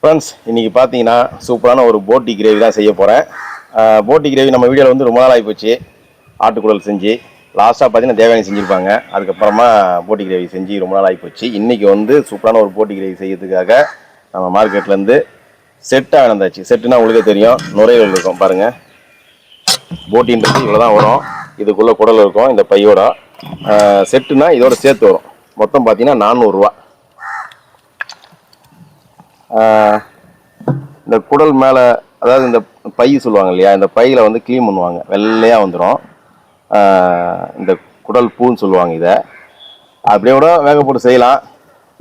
Friends, இன்றைக்கி பார்த்தீங்கன்னா சூப்பரான ஒரு போட்டி கிரேவி தான் செய்ய போகிறேன். போட்டி கிரேவி நம்ம வீடியோவில் வந்து ரொம்ப நாள் ஆகி போச்சு. ஆட்டுக்குடல் செஞ்சு லாஸ்ட்டாக பார்த்தீங்கன்னா தேவயானி செஞ்சுருப்பாங்க. அதுக்கப்புறமா போட்டி கிரேவி செஞ்சு ரொம்ப நாள் ஆகி போச்சு. இன்றைக்கி வந்து சூப்பரான ஒரு போட்டி கிரேவி செய்யறதுக்காக நம்ம மார்க்கெட்லேருந்து செட்டாக வந்தாச்சு. செட்டுனா உங்களுக்கே தெரியும், நுரையீரல் இருக்கும் பாருங்கள். போட்டின்றது இவ்வளோ தான் வரும். இதுக்குள்ளே குடல் இருக்கும் இந்த பையோட. செட்டுனா இதோட சேர்த்து வரும். மொத்தம் பார்த்தீங்கன்னா 400 ரூபா. இந்த குடல் மேலே, அதாவது இந்த பை சொல்லுவாங்க இல்லையா, இந்த பையில் வந்து க்ளீன் பண்ணுவாங்க, வெள்ளையாக வந்துடும். இந்த குடல் பூன்னு சொல்லுவாங்க. இதை அப்படியே கூட வேக போட்டு செய்யலாம்.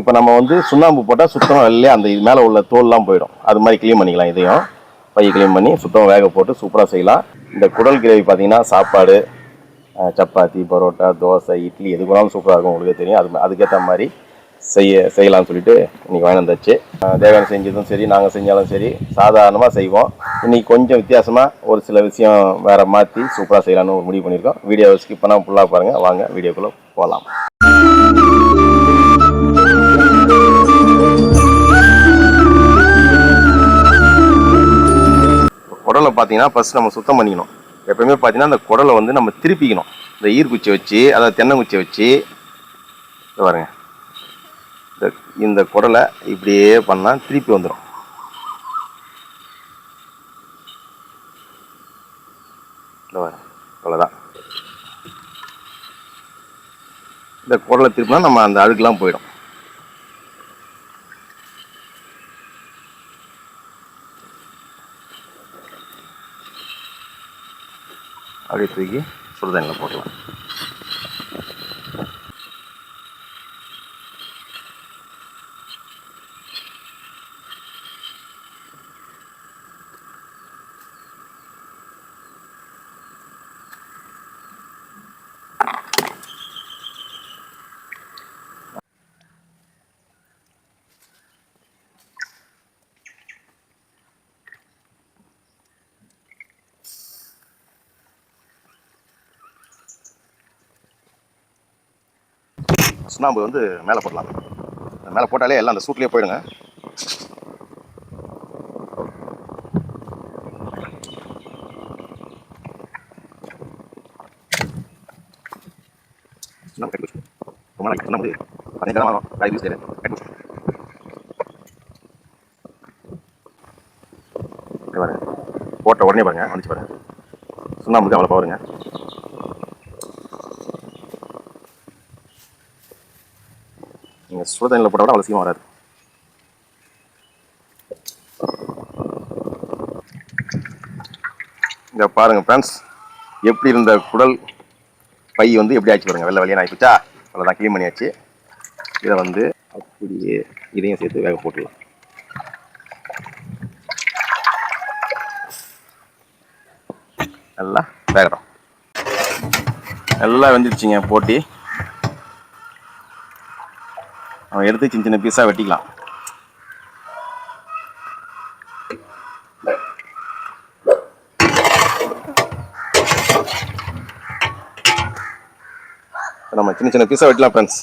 இப்போ நம்ம வந்து சுண்ணாம்பு போட்டால் சுத்தமாக வெள்ளையாக அந்த இது மேலே உள்ள தோல்லாம் போயிடும். அது மாதிரி க்ளீன் பண்ணிக்கலாம். இதையும் பையை க்ளீன் பண்ணி சுத்தமாக வேக போட்டு சூப்பராக செய்யலாம். இந்த குடல் கிரேவி பார்த்தீங்கன்னா சாப்பாடு, சப்பாத்தி, பரோட்டா, தோசை, இட்லி எது போனாலும் சூப்பராக இருக்கும். உங்களுக்கு தெரியும். அதுக்கேற்ற மாதிரி செய்யலாம்னு சொல்லிட்டு இன்றைக்கி வாங்கி வந்தாச்சு. தேவயானி செஞ்சதும் சரி, நாங்கள் செஞ்சாலும் சரி, சாதாரணமாக செய்வோம். இன்றைக்கி கொஞ்சம் வித்தியாசமாக ஒரு சில விஷயம் வேறு மாற்றி சூப்பராக செய்யலான்னு ஒரு முடிவு பண்ணியிருக்கோம். வீடியோவை ஸ்கிப் பண்ணால் ஃபுல்லாக பாருங்கள். வாங்க வீடியோக்குள்ளே போகலாம். குடலை பார்த்தீங்கன்னா ஃபஸ்ட் நம்ம சுத்தம் பண்ணிக்கணும். எப்போயுமே பார்த்தீங்கன்னா அந்த குடலை வந்து நம்ம திருப்பிக்கணும். இந்த ஈர்க்குச்சியை வச்சு, அதாவது தென்னங்குச்சியை வச்சு பாருங்க, இந்த குடலை இப்படியே பண்ணால் திருப்பி வந்துடும். அவ்வளோதான். இந்த குடலை திருப்பினா நம்ம அந்த அழுக்கெல்லாம் போயிடும். அப்படியே தூக்கி சுடுதண்ணியில் போடலாம். சுண்ணாம்பு வந்து மேலே போடலாம். மேலே போட்டாலே எல்லாம் அந்த சூட்லேயே போயிடுங்க. போட்ட உடனே பாருங்க, வந்துச்சு பாருங்க. சுண்ணாம்புக்கு அவ்வளோ பவருங்க. நீங்கள் சுட தண்ணியில் போட்டால் கூட அவ்வளோ சீக்கிரம் வராது. இங்கே பாருங்கள் ஃப்ரெண்ட்ஸ், எப்படி இருந்த குடல் பை வந்து எப்படி ஆச்சு பாருங்கள். வெள்ளை வெளியே ஆகிப்போச்சா. அவ்வளோதான், க்ளீன் பண்ணியாச்சு. இதை வந்து அப்படியே இதையும் சேர்த்து வேக போட்டுடலாம். நல்லா வேகட்டும். நல்லா வெந்துடுச்சிங்க போட்டி. அவன் எடுத்து சின்ன சின்ன பீஸாக வெட்டிக்கலாம். நம்ம சின்ன சின்ன பீஸாக வெட்டலாம் ஃப்ரெண்ட்ஸ்.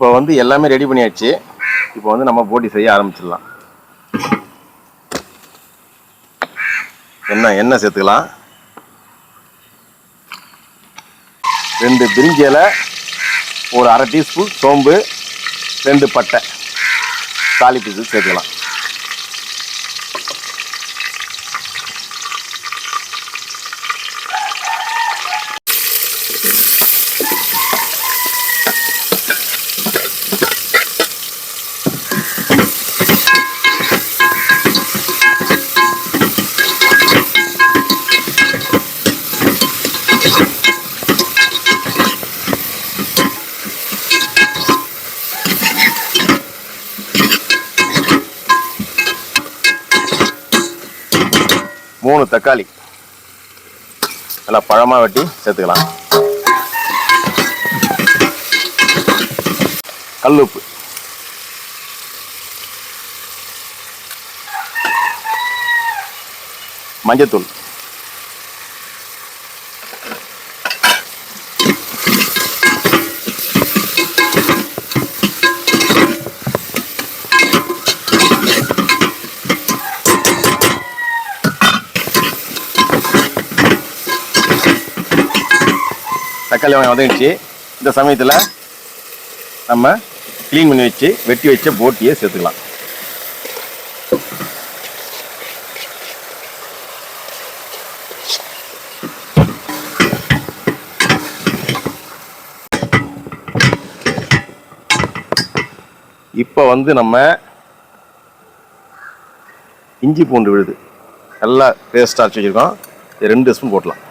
இப்போ வந்து எல்லாமே ரெடி பண்ணியாச்சு. இப்போ வந்து நம்ம போட்டி செய்ய ஆரம்பிச்சிடலாம். எண்ணெய் சேர்த்துக்கலாம். 2 பிரிஞ்சி இலை, ஒரு 1/2 டீஸ்பூன் சோம்பு, 2 பட்டை தாளிப்புக்கு சேர்த்துக்கலாம். மூணு தக்காளி நல்லா பழமாக வெட்டி சேர்த்துக்கலாம். கல்லுப்பு, மஞ்சத்தூள், தக்காளி வெங்காயம் வதங்கிச்சு. இந்த சமயத்தில் நம்ம க்ளீன் பண்ணி வச்சு வெட்டி வச்ச போட்டியை சேர்த்துக்கலாம். இப்போ வந்து நம்ம இஞ்சி பூண்டு விழுது நல்லா பேஸ்ட்டாக அரைச்சி வச்சுருக்கோம். 2 ஸ்பூன் போட்டலாம்.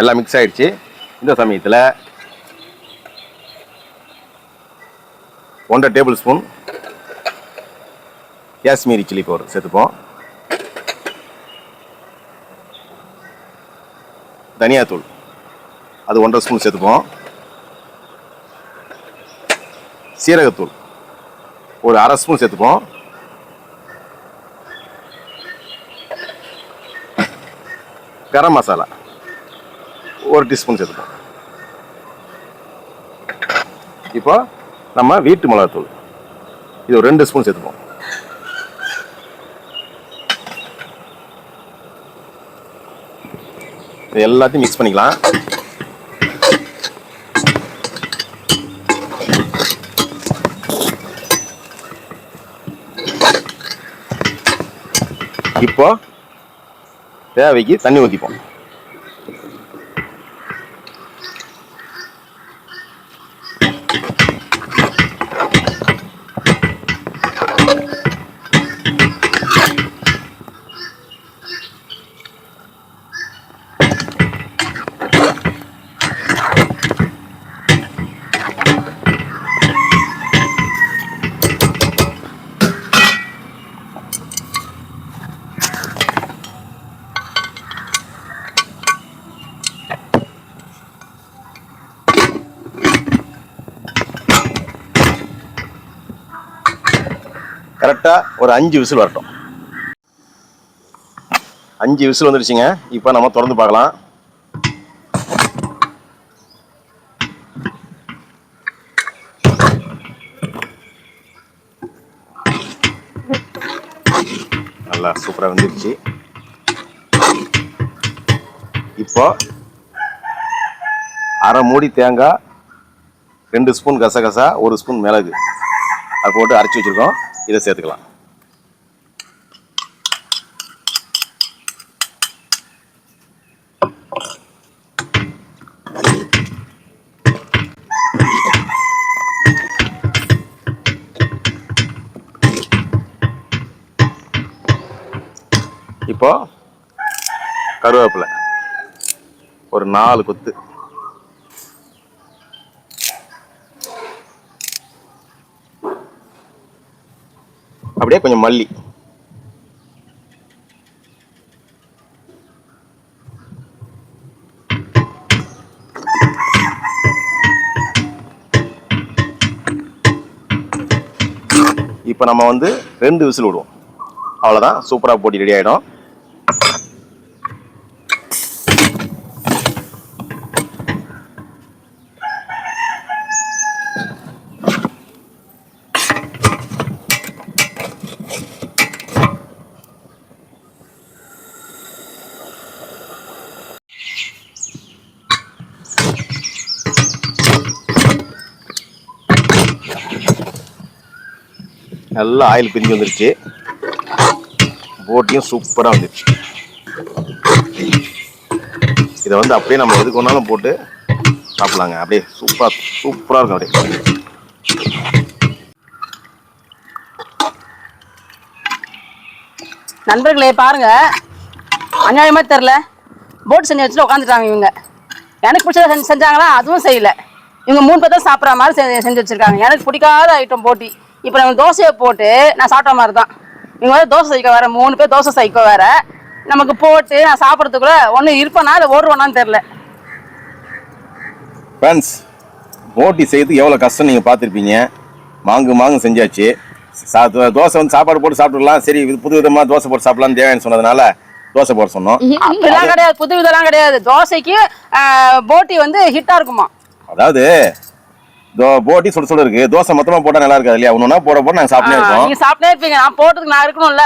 எல்லாம் மிக்ஸ் ஆகிடுச்சு. இந்த சமயத்தில் 1.5 table spoon Kashmiri chilli powder சேர்த்துப்போம். தனியாத்தூள் அது 1.5 ஸ்பூன் சேர்த்துப்போம். சீரகத்தூள் ஒரு 1/2 ஸ்பூன் சேர்த்துப்போம். கரம் மசாலா 1 டீஸ்பூன் சேர்த்துப்போம். இப்போ நம்ம வீட்டு மிளகாத்தூள் இது ஒரு 2 ஸ்பூன் சேர்த்துப்போம். இது எல்லாத்தையும் மிக்ஸ் பண்ணிக்கலாம். இப்போ தேவைக்கு தண்ணி ஊற்றிப்போம். கரெக்டாக ஒரு 5 விசில் வரட்டும். 5 விசில் வந்துடுச்சுங்க. இப்போ நம்ம திறந்து பார்க்கலாம். நல்லா சூப்பராக வந்துடுச்சு. இப்போ 1/2 மூடி தேங்காய், 2 ஸ்பூன் கசகசா, 1 ஸ்பூன் மிளகு அது போட்டு அரைச்சி வச்சுருக்கோம். இதை சேர்த்துக்கலாம். இப்போ கருவேப்பிலை ஒரு 4 கொத்து, அப்படியே கொஞ்சம் மல்லி, இப்போ நம்ம வந்து 2 விசில் விடுவோம். அவ்வளோதான், சூப்பராக போட்டி ரெடி ஆகிடும். நல்லா ஆயில் பிரிஞ்சு வந்துருச்சு. போட்டியும் சூப்பராக வந்துருச்சு. இதை வந்து அப்படியே நம்ம எதுக்கு ஒன்றாலும் போட்டு சாப்பிடலாங்க. அப்படியே சூப்பராக இருக்கும். அப்படியே நண்பர்களே பாருங்க, அநியாயமா தெரில, போட்டு செஞ்சு வச்சுட்டு உட்காந்துட்டாங்க இவங்க. எனக்கு பிடிச்சத செஞ்சாங்களா, அதுவும் செய்யல. இவங்க 3 பேர் தான் சாப்பிட்ற மாதிரி செஞ்சு வச்சிருக்காங்க. எனக்கு பிடிக்காத ஐட்டம் போட்டி. இப்போ நம்ம தோசையை போட்டு நான் சாப்பிட்ட மாதிரி தான். இவங்க வந்து தோசை சைக்க வேற, 3 பேர் தோசை சைக்க வேற. நமக்கு போட்டு நான் சாப்பிட்றதுக்குள்ள ஒன்று இருப்பேனா இல்லை ஓடுவேனான்னு தெரில. ஃப்ரெண்ட்ஸ், போட்டி செய்யறதுக்கு எவ்வளோ கஷ்டம் நீங்கள் பார்த்துருப்பீங்க. மாங்கு செஞ்சாச்சு. தோசை வந்து சாப்பாடு போட்டு சாப்பிட்டுக்கலாம். சரி, இது புது விதமாக தோசை போட்டு சாப்பிடலாம்னு தேவைன்னு சொன்னதுனால தோசை போட சொன்னோம். அப்படிலாம் கிடையாது, புது விதம்லாம் கிடையாது. தோசைக்கு போட்டி வந்து ஹிட்டாக இருக்குமா. அதாவது போட்டி சுட இருக்கு, தோசை மொத்தமா போட்டா நல்லா இருக்காது இல்லையா? ஒண்ணுனா போட நாங்க சாப்பிட்டே இருக்கோம். நீங்க சாப்பிட்டே இருப்பீங்க, நான் போட்டதுக்கு நான் இருக்கணும்ல.